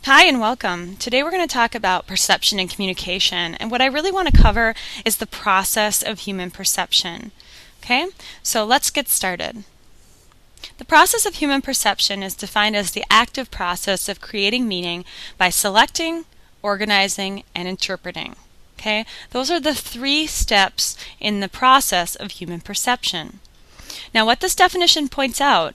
Hi and welcome. Today we're going to talk about perception and communication, and what I really want to cover is the process of human perception. Okay, so let's get started. The process of human perception is defined as the active process of creating meaning by selecting, organizing, and interpreting. Okay, those are the three steps in the process of human perception. Now, what this definition points out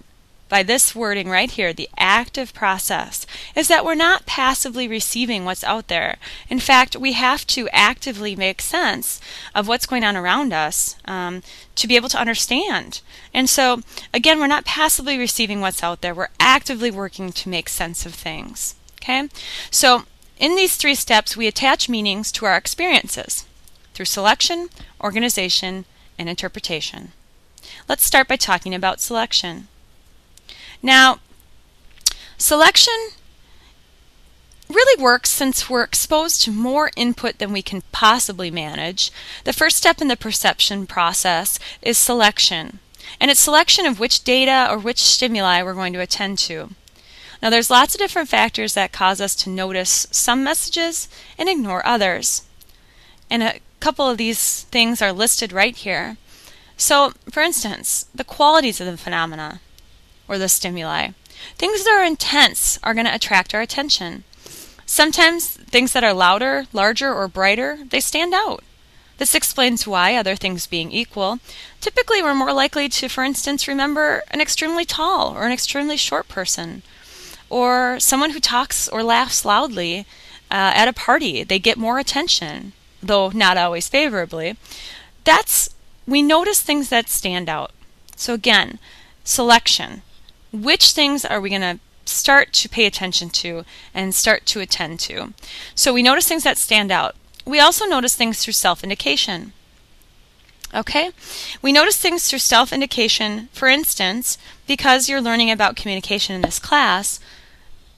by this wording right here, the active process, is that we're not passively receiving what's out there. In fact, we have to actively make sense of what's going on around us to be able to understand. And so, again, we're not passively receiving what's out there. We're actively working to make sense of things. Okay? So, in these three steps, we attach meanings to our experiences through selection, organization, and interpretation. Let's start by talking about selection. Now, selection really works since we're exposed to more input than we can possibly manage. The first step in the perception process is selection, and it's selection of which data or which stimuli we're going to attend to. Now, there's lots of different factors that cause us to notice some messages and ignore others. And a couple of these things are listed right here. So, for instance, the qualities of the phenomena or the stimuli. Things that are intense are going to attract our attention. Sometimes things that are louder, larger, or brighter, they stand out. This explains why, other things being equal, typically we're more likely to, for instance, remember an extremely tall or an extremely short person, or someone who talks or laughs loudly at a party. They get more attention, though not always favorably. We notice things that stand out. So again, selection. Which things are we going to start to pay attention to and start to attend to? So we notice things that stand out. We also notice things through self-indication. Okay? We notice things through self-indication, for instance, because you're learning about communication in this class,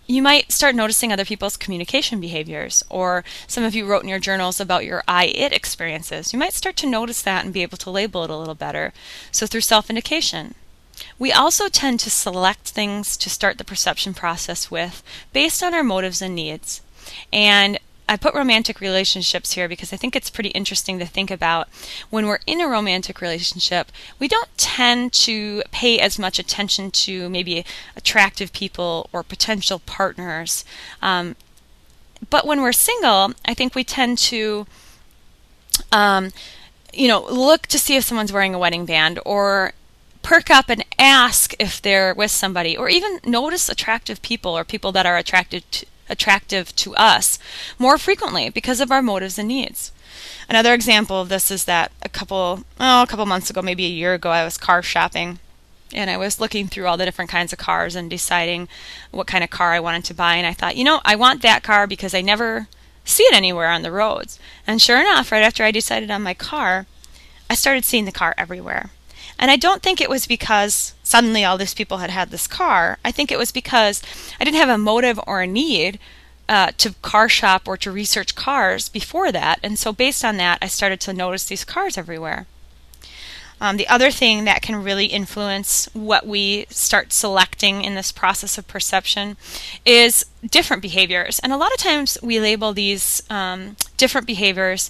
you might start noticing other people's communication behaviors, or some of you wrote in your journals about your I-it experiences. You might start to notice that and be able to label it a little better. So through self-indication. We also tend to select things to start the perception process with based on our motives and needs. And I put romantic relationships here because I think it's pretty interesting to think about. When we're in a romantic relationship, we don't tend to pay as much attention to maybe attractive people or potential partners. But when we're single, I think we tend to look to see if someone's wearing a wedding band, or perk up and ask if they're with somebody, or even notice attractive people or people that are attractive to us more frequently because of our motives and needs. Another example of this is that a couple months ago, maybe a year ago, I was car shopping, and I was looking through all the different kinds of cars and deciding what kind of car I wanted to buy, and I thought, I want that car because I never see it anywhere on the roads. And sure enough, right after I decided on my car, I started seeing the car everywhere. And I don't think it was because suddenly all these people had this car. I think it was because I didn't have a motive or a need to car shop or to research cars before that. And so based on that, I started to notice these cars everywhere. The other thing that can really influence what we start selecting in this process of perception is different behaviors. And a lot of times we label these different behaviors,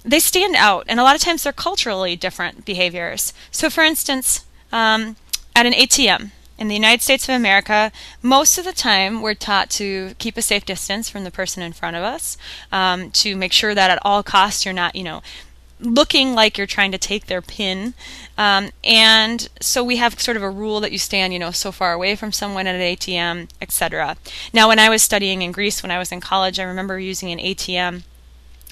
they stand out, and a lot of times they're culturally different behaviors. So for instance, at an ATM in the United States of America, most of the time we're taught to keep a safe distance from the person in front of us, to make sure that at all costs you're not, looking like you're trying to take their PIN. And so we have sort of a rule that you stand, so far away from someone at an ATM, etc. Now, when I was studying in Greece, when I was in college, I remember using an ATM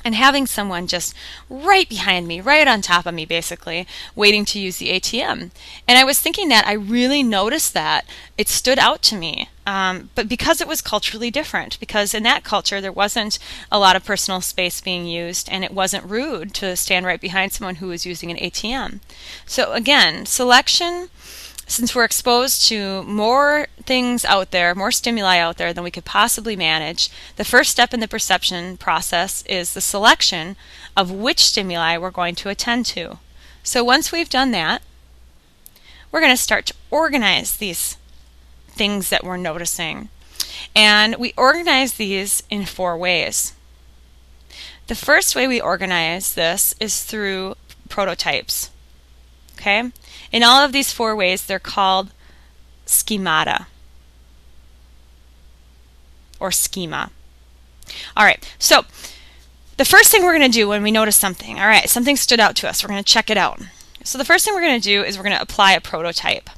and having someone just right behind me, right on top of me basically, waiting to use the ATM. And I was thinking that I really noticed that. It stood out to me. But because it was culturally different, because in that culture there wasn't a lot of personal space being used, and it wasn't rude to stand right behind someone who was using an ATM. So again, selection, since we're exposed to more things out there, more stimuli out there than we could possibly manage, the first step in the perception process is the selection of which stimuli we're going to attend to. So once we've done that, we're going to start to organize these things that we're noticing. And we organize these in 4 ways. The first way we organize this is through prototypes. Okay? In all of these 4 ways, they're called schemata or schema. All right, so the first thing we're going to do when we notice something, all right, something stood out to us, we're going to check it out. So the first thing we're going to do is we're going to apply a prototype.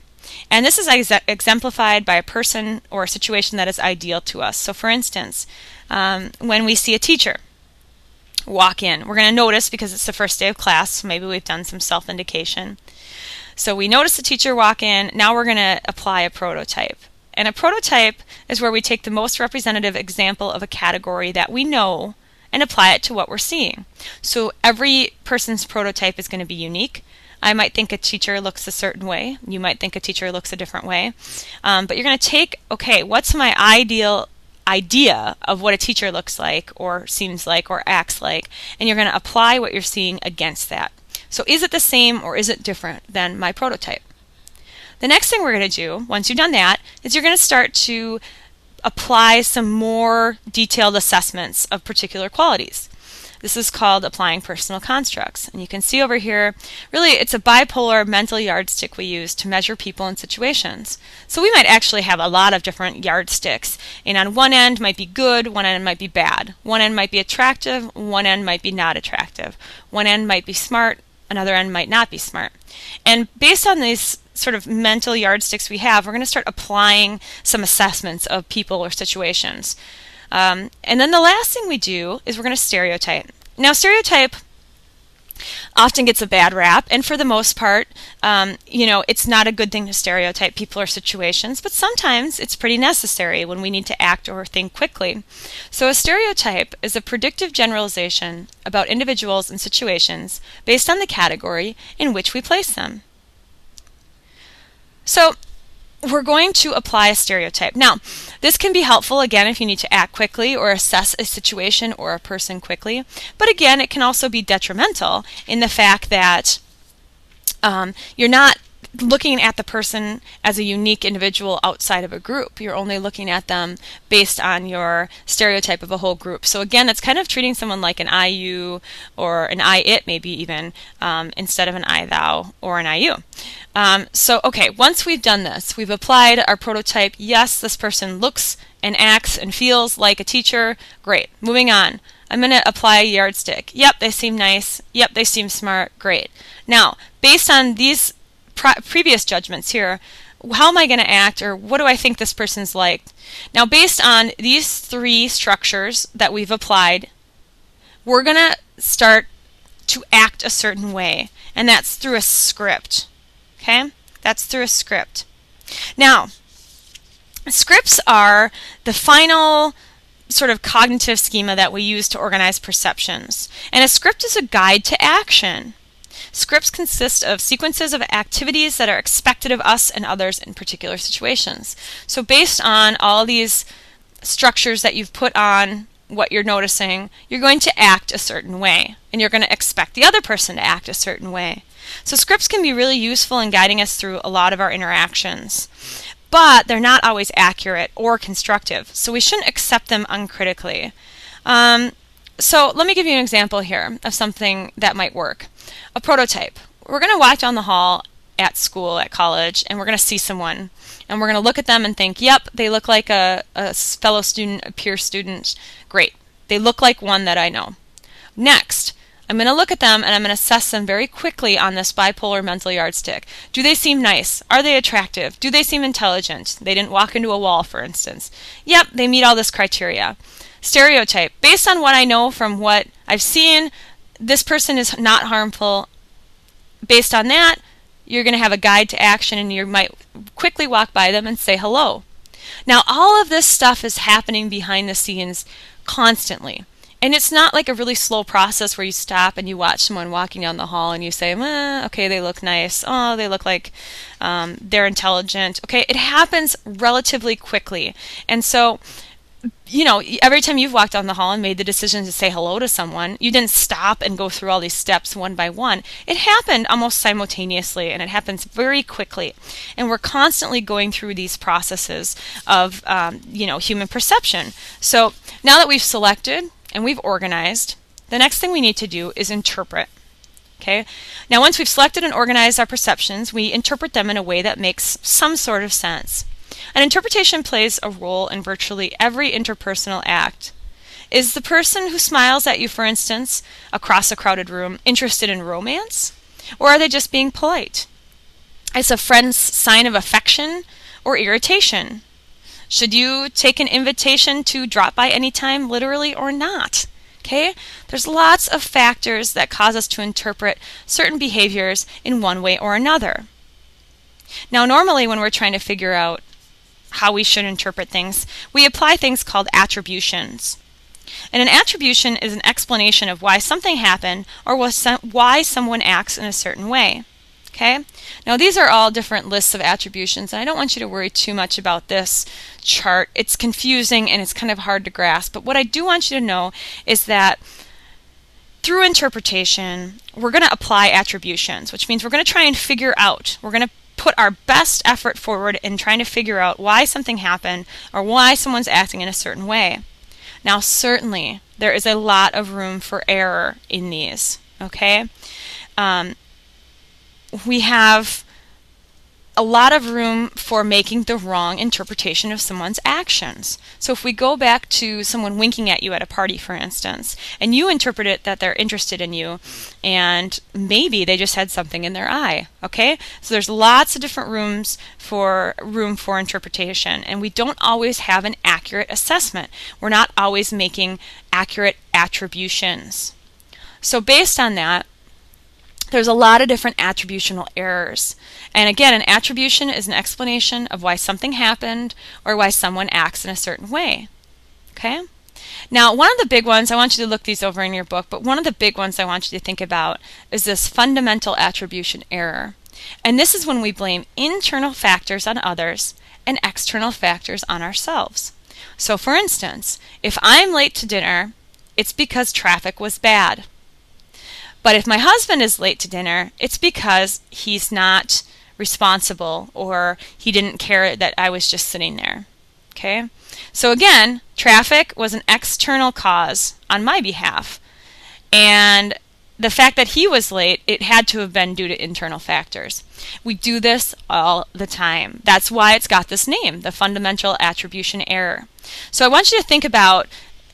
And this is exemplified by a person or a situation that is ideal to us. So for instance, when we see a teacher walk in, we're going to notice, because it's the first day of class, so maybe we've done some self-indication. So we notice the teacher walk in, now we're going to apply a prototype. And a prototype is where we take the most representative example of a category that we know and apply it to what we're seeing. So every person's prototype is going to be unique. I might think a teacher looks a certain way. You might think a teacher looks a different way. But you're going to take, okay, what's my ideal idea of what a teacher looks like or seems like or acts like, and you're going to apply what you're seeing against that. So is it the same or is it different than my prototype? The next thing we're going to do, once you've done that, is you're going to start to apply some more detailed assessments of particular qualities. This is called applying personal constructs. And you can see over here, really it's a bipolar mental yardstick we use to measure people and situations. So we might actually have a lot of different yardsticks. And on one end might be good, one end might be bad. One end might be attractive, one end might be not attractive. One end might be smart, another end might not be smart. And based on these sort of mental yardsticks we have, we're going to start applying some assessments of people or situations. And then the last thing we do is we're going to stereotype. Now, stereotype often gets a bad rap, and for the most part, it's not a good thing to stereotype people or situations, but sometimes it's pretty necessary when we need to act or think quickly. So a stereotype is a predictive generalization about individuals and situations based on the category in which we place them. So we're going to apply a stereotype. Now, this can be helpful, again, if you need to act quickly or assess a situation or a person quickly. But again, it can also be detrimental in the fact that you're not looking at the person as a unique individual outside of a group. You're only looking at them based on your stereotype of a whole group. So again, it's kind of treating someone like an I, you, or an I, it maybe even, instead of an I, thou, or an I, you. So okay, once we've done this, we've applied our prototype. Yes, this person looks and acts and feels like a teacher. Great. Moving on. I'm going to apply a yardstick. Yep, they seem nice. Yep, they seem smart. Great. Now, based on these previous judgments here, how am I going to act, or what do I think this person's like? Now, based on these 3 structures that we've applied, we're going to start to act a certain way, and that's through a script. Okay? That's through a script. Now, scripts are the final sort of cognitive schema that we use to organize perceptions. And a script is a guide to action. Scripts consist of sequences of activities that are expected of us and others in particular situations. So based on all these structures that you've put on what you're noticing, you're going to act a certain way, and you're going to expect the other person to act a certain way. So scripts can be really useful in guiding us through a lot of our interactions, but they're not always accurate or constructive, so we shouldn't accept them uncritically. So let me give you an example here of something that might work. A prototype. We're going to walk down the hall at school, at college, and we're going to see someone. And we're going to look at them and think, yep, they look like a fellow student, a peer student. Great. They look like one that I know. Next, I'm going to look at them and I'm going to assess them very quickly on this bipolar mental yardstick. Do they seem nice? Are they attractive? Do they seem intelligent? They didn't walk into a wall, for instance. Yep, they meet all this criteria. Stereotype. Based on what I know from what I've seen, this person is not harmful. Based on that, you're going to have a guide to action, and you might quickly walk by them and say hello. Now, all of this stuff is happening behind the scenes constantly. And it's not like a really slow process where you stop and you watch someone walking down the hall and you say, okay, they look nice. Oh, they look like they're intelligent. Okay, it happens relatively quickly. And so you know, every time you've walked down the hall and made the decision to say hello to someone, you didn't stop and go through all these steps one by one. It happened almost simultaneously, and it happens very quickly. And we're constantly going through these processes of, you know, human perception. So now that we've selected and we've organized, the next thing we need to do is interpret. Okay? Now, once we've selected and organized our perceptions, we interpret them in a way that makes some sort of sense. An interpretation plays a role in virtually every interpersonal act. Is the person who smiles at you, for instance, across a crowded room, interested in romance? Or are they just being polite? Is a friend's sign of affection or irritation? Should you take an invitation to drop by anytime, literally or not? Okay? There's lots of factors that cause us to interpret certain behaviors in one way or another. Now, normally when we're trying to figure out how we should interpret things, we apply things called attributions. And an attribution is an explanation of why something happened or why someone acts in a certain way. Okay? Now, these are all different lists of attributions, and I don't want you to worry too much about this chart. It's confusing and it's kind of hard to grasp, but what I do want you to know is that through interpretation, we're going to apply attributions, which means we're going to try and figure out, we're going to put our best effort forward in trying to figure out why something happened or why someone's acting in a certain way. Now, certainly, there is a lot of room for error in these, okay? We have a lot of room for making the wrong interpretation of someone's actions. So if we go back to someone winking at you at a party, for instance, and you interpret it that they're interested in you, and maybe they just had something in their eye, okay? So there's lots of different room for interpretation, and we don't always have an accurate assessment. We're not always making accurate attributions. So based on that, there's a lot of different attributional errors. And again, an attribution is an explanation of why something happened or why someone acts in a certain way. Okay? Now, one of the big ones, I want you to look these over in your book, but one of the big ones I want you to think about is this fundamental attribution error. And this is when we blame internal factors on others and external factors on ourselves. So for instance, if I'm late to dinner, it's because traffic was bad. But if my husband is late to dinner, it's because he's not responsible or he didn't care that I was just sitting there. Okay? So again, traffic was an external cause on my behalf. And the fact that he was late, it had to have been due to internal factors. We do this all the time. That's why it's got this name, the fundamental attribution error. So I want you to think about,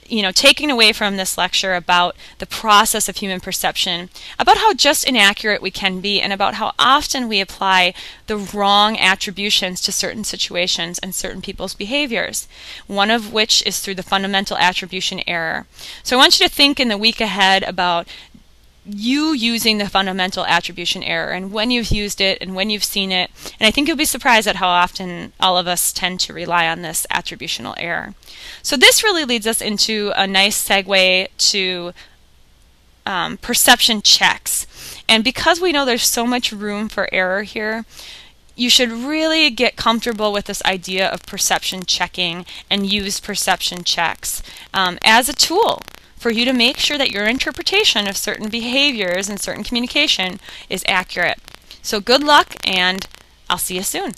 you know, taking away from this lecture about the process of human perception, about how just inaccurate we can be, and about how often we apply the wrong attributions to certain situations and certain people's behaviors, one of which is through the fundamental attribution error. So I want you to think in the week ahead about you using the fundamental attribution error and when you've used it and when you've seen it. And I think you'll be surprised at how often all of us tend to rely on this attributional error. So this really leads us into a nice segue to perception checks. And because we know there's so much room for error here, you should really get comfortable with this idea of perception checking and use perception checks as a tool for you to make sure that your interpretation of certain behaviors and certain communication is accurate. So good luck, and I'll see you soon.